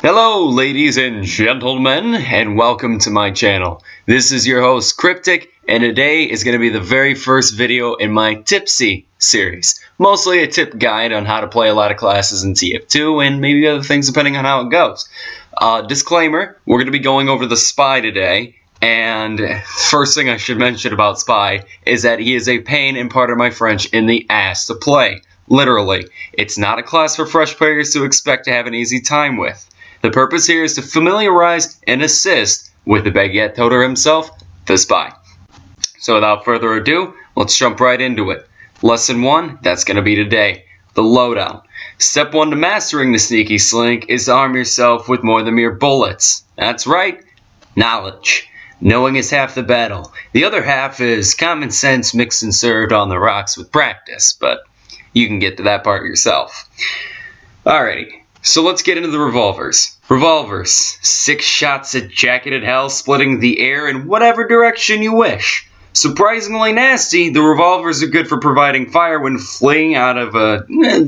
Hello ladies and gentlemen, and welcome to my channel. This is your host Cryptic, and today is going to be the very first video in my Tip See series. Mostly a tip guide on how to play a lot of classes in TF2 and maybe other things depending on how it goes. Disclaimer, we're going to be going over the Spy today, and first thing I should mention about Spy is that he is a pain, and pardon my French, in the ass to play. Literally. It's not a class for fresh players to expect to have an easy time with. The purpose here is to familiarize and assist with the baguette toter himself, the Spy. So without further ado, let's jump right into it. Lesson 1, that's going to be today, the lowdown. Step 1 to mastering the sneaky slink is to arm yourself with more than mere bullets. That's right, knowledge. Knowing is half the battle. The other half is common sense mixed and served on the rocks with practice, but you can get to that part yourself. Alrighty. So let's get into the revolvers. Revolvers, 6 shots at jacketed hell, splitting the air in whatever direction you wish. Surprisingly nasty, the revolvers are good for providing fire when fleeing out of a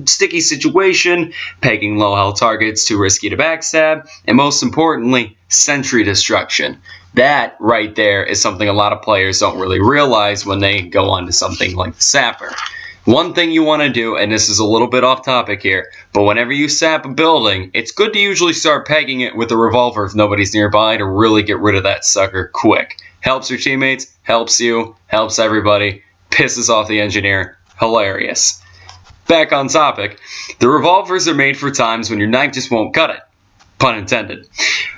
sticky situation, pegging low-health targets too risky to backstab, and most importantly, sentry destruction. That right there is something a lot of players don't really realize when they go on to something like the Sapper. One thing you want to do, and this is a little bit off topic here, but whenever you sap a building, it's good to usually start pegging it with a revolver if nobody's nearby to really get rid of that sucker quick. Helps your teammates, helps you, helps everybody, pisses off the engineer. Hilarious. Back on topic, the revolvers are made for times when your knife just won't cut it. Pun intended.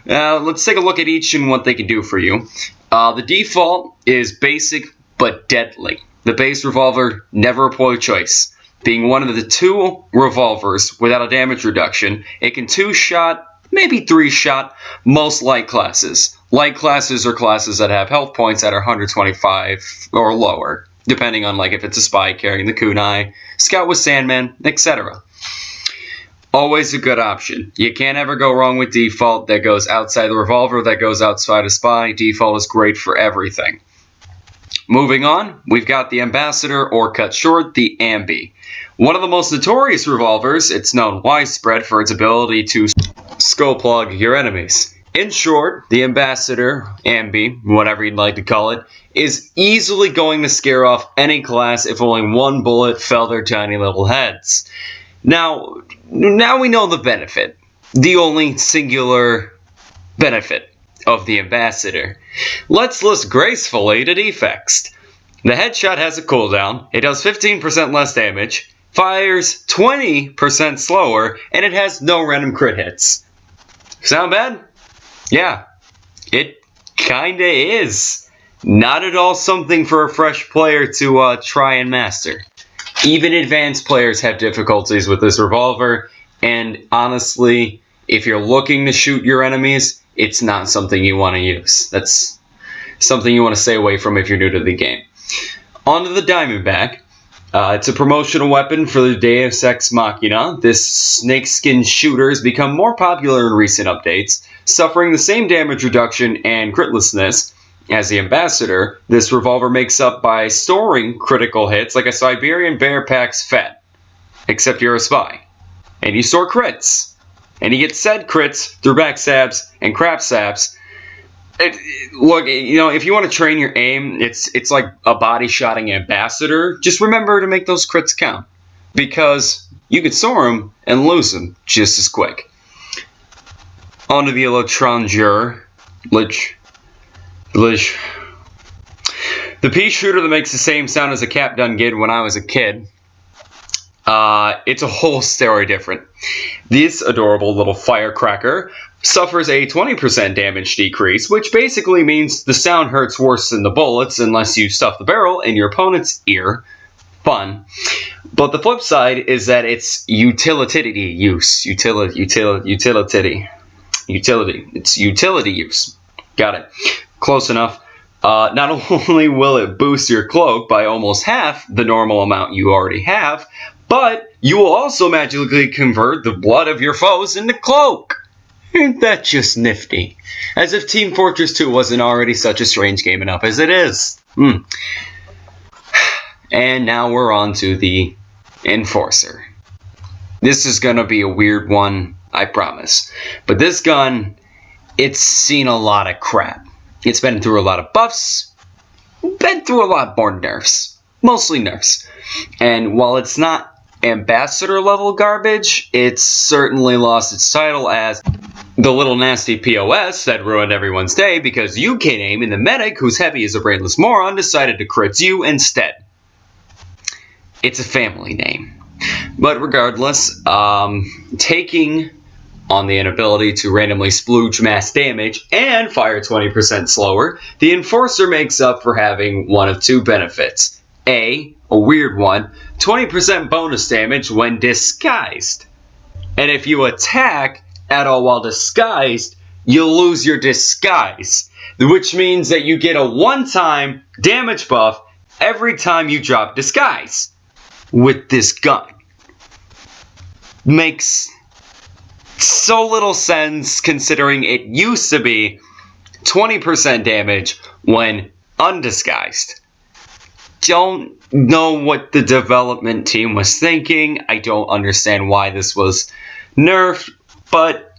Let's take a look at each and what they can do for you. The default is basic but deadly. The base revolver, never a poor choice. Being one of the 2 revolvers without a damage reduction, it can 2-shot, maybe 3-shot, most light classes. Light classes are classes that have health points that are 125 or lower, depending on like if it's a spy carrying the kunai, scout with Sandman, etc. Always a good option. You can't ever go wrong with default. That goes outside the revolver, that goes outside a spy. Default is great for everything. Moving on, we've got the Ambassador, or cut short, the Ambi. One of the most notorious revolvers, it's known widespread for its ability to skull plug your enemies. In short, the Ambassador, Ambi, whatever you'd like to call it, is easily going to scare off any class if only one bullet fell their tiny little heads. Now we know the benefit, the only singular benefit of the Ambassador. Let's list gracefully the defects. The headshot has a cooldown, it does 15% less damage, fires 20% slower, and it has no random crit hits. Sound bad? Yeah, it kinda is. Not at all something for a fresh player to try and master. Even advanced players have difficulties with this revolver, and honestly, if you're looking to shoot your enemies, it's not something you want to use. That's something you want to stay away from if you're new to the game. On to the Diamondback. It's a promotional weapon for the Deus Ex Machina. This snakeskin shooter has become more popular in recent updates, suffering the same damage reduction and critlessness as the Ambassador. This revolver makes up by storing critical hits like a Siberian bear packs fat. Except you're a spy. And you store crits. And you get said crits through backstabs and crap saps. Look, you know, if you want to train your aim, it's like a body-shotting Ambassador. Just remember to make those crits count, because you can store them and lose them just as quick. On to the Electronger. The pea shooter that makes the same sound as a cap gun did when I was a kid. It's a whole story different. This adorable little firecracker suffers a 20% damage decrease, which basically means the sound hurts worse than the bullets unless you stuff the barrel in your opponent's ear. Fun. But the flip side is that it's utility use. It's utility use. Got it. Close enough. Not only will it boost your cloak by almost half the normal amount you already have, but you will also magically convert the blood of your foes into cloak. Ain't that just nifty? As if Team Fortress 2 wasn't already such a strange game enough as it is. And now we're on to the Enforcer. This is gonna be a weird one. I promise. But this gun, it's seen a lot of crap. It's been through a lot of buffs, been through a lot more nerfs, mostly nerfs. And while it's not ambassador level garbage, it's certainly lost its title as the little nasty POS that ruined everyone's day because you can't aim and the medic, who's heavy as a brainless moron, decided to crit you instead. It's a family name. But regardless, taking on the inability to randomly splooge mass damage and fire 20% slower, the Enforcer makes up for having one of two benefits. A weird one, 20% bonus damage when disguised. And if you attack at all while disguised, you'll lose your disguise, which means that you get a one-time damage buff every time you drop disguise with this gun. Makes so little sense considering it used to be 20% damage when undisguised. Don't know what the development team was thinking. I don't understand why this was nerfed, but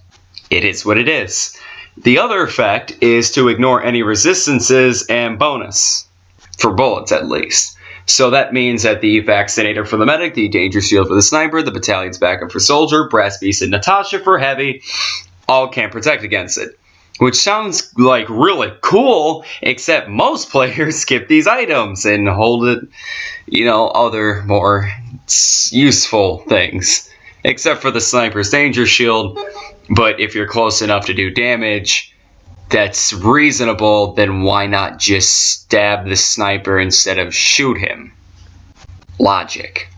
it is what it is. The other effect is to ignore any resistances and bonus, for bullets at least. So that means that the Vaccinator for the medic, the Danger Shield for the sniper, the battalion's backup for soldier, Brass Beast and Natasha for heavy, all can't protect against it. Which sounds like really cool, except most players skip these items and hold it, other more useful things. Except for the sniper's Danger Shield, but if you're close enough to do damage that's reasonable, then why not just stab the sniper instead of shoot him? Logic.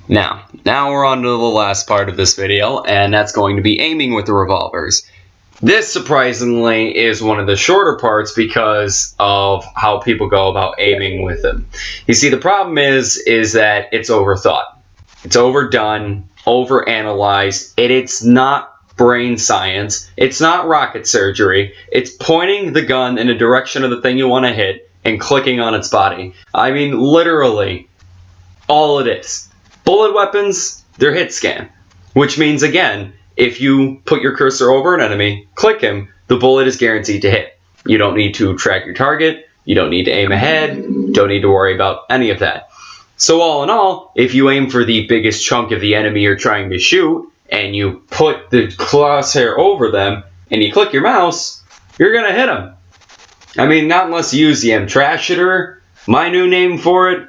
Now we're on to the last part of this video, and that's going to be aiming with the revolvers. This, surprisingly, is one of the shorter parts because of how people go about aiming with them. You see, the problem is that it's overthought. It's overdone, overanalyzed, and it's not brain science. It's not rocket surgery. It's pointing the gun in the direction of the thing you want to hit and clicking on its body. I mean, literally, all it is. Bullet weapons, they're hit scan, which means, again, if you put your cursor over an enemy, click him, the bullet is guaranteed to hit. You don't need to track your target. You don't need to aim ahead. Don't need to worry about any of that. So all in all, if you aim for the biggest chunk of the enemy you're trying to shoot, and you put the crosshair over them, and you click your mouse, you're going to hit them. I mean, not unless you use the M-Trashitor, my new name for it.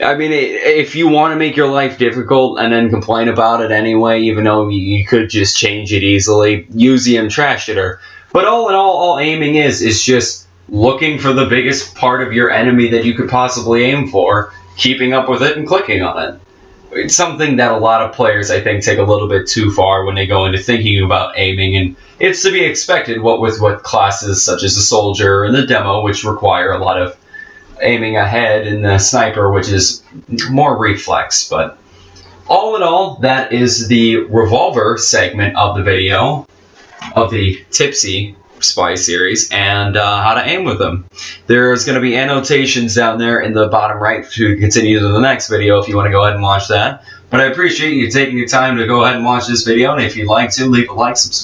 I mean, if you want to make your life difficult and then complain about it anyway, even though you could just change it easily, use the M-Trashitor. But all in all aiming is just looking for the biggest part of your enemy that you could possibly aim for, keeping up with it and clicking on it. It's something that a lot of players, I think, take a little bit too far when they go into thinking about aiming, and it's to be expected with classes such as the soldier and the demo, which require a lot of aiming ahead, and the sniper, which is more reflex. But all in all, that is the revolver segment of the video of the Tip See spy series and how to aim with them. There's going to be annotations down there in the bottom right to continue to the next video if you want to go ahead and watch that. But I appreciate you taking your time to go ahead and watch this video, and if you'd like to, leave a like, subscribe.